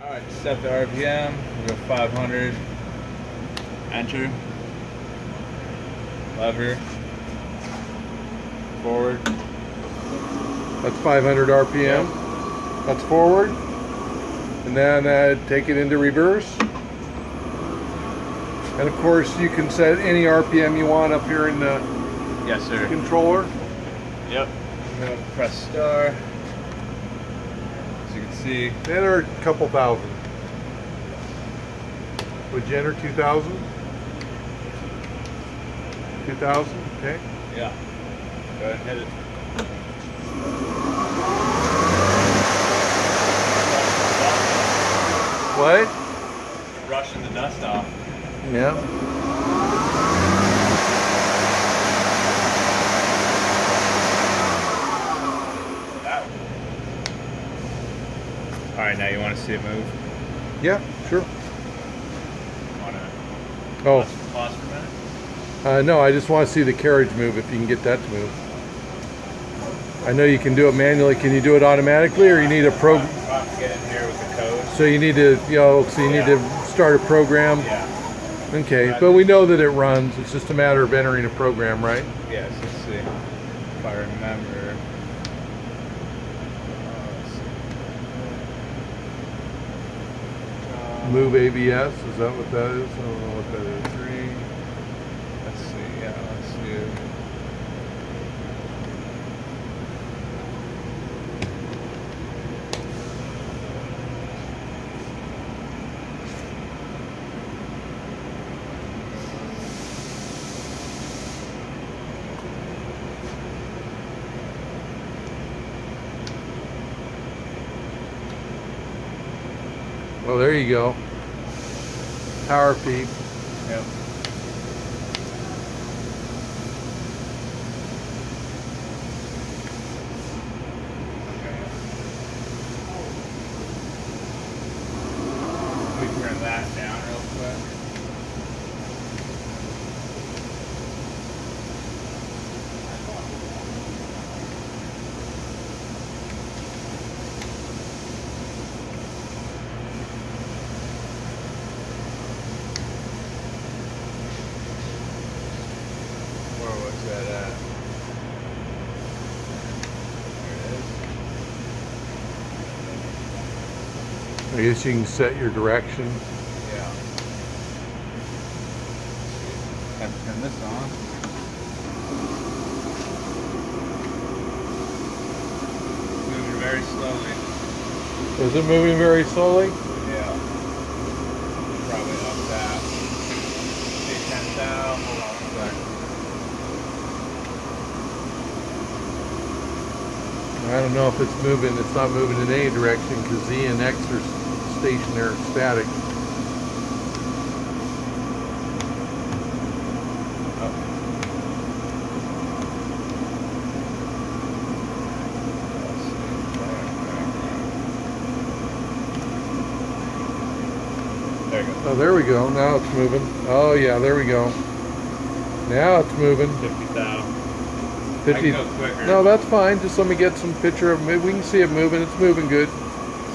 Alright, set the RPM, we go 500, enter, lever, forward. That's 500 RPM. Yep. That's forward. And then take it into reverse. And of course you can set any RPM you want up here in the Yes, sir. controller. Yep. I'm going to press star. As you can see. Enter a couple thousand. Would you enter 2,000? 2,000, okay. Yeah. Go ahead and hit it. What? Brushing the dust off. Yeah. Alright, now you want to see it move? Yeah, sure. Want to Oh, pause for a minute? no, I just want to see the carriage move, if you can get that to move. I know you can do it manually. Can you do it automatically, or you need a program? I'll get in here with the code. So you need to, need to start a program. Yeah. Okay, but we know that it runs. It's just a matter of entering a program, right? Yes, let's see. If I remember. Let's see. Move ABS, is that what that is? I don't know what that is. 3. Let's see, yeah, let's do. Well, there you go. Power peak. Yep. We turn that down real quick. Where was that at? There it is. I guess you can set your direction. Yeah. Have to turn this on. Moving very slowly. Is it moving very slowly? Yeah. Probably up that. Say 10,000. Hold on a second. I don't know if it's moving. It's not moving in any direction because Z and X are stationary, static. There you go. Oh, there we go. Now it's moving. Oh, yeah, there we go. Now it's moving. 50,000. 50. I can go quicker. No, that's fine. Just let me get some picture of it. We can see it moving. It's moving good.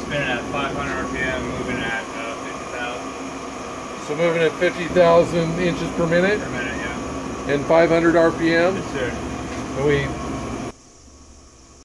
Spinning at 500 RPM, moving at 50,000 So moving at 50,000 inches per minute per minute, yeah. and 500 RPM. Yes, sir. And we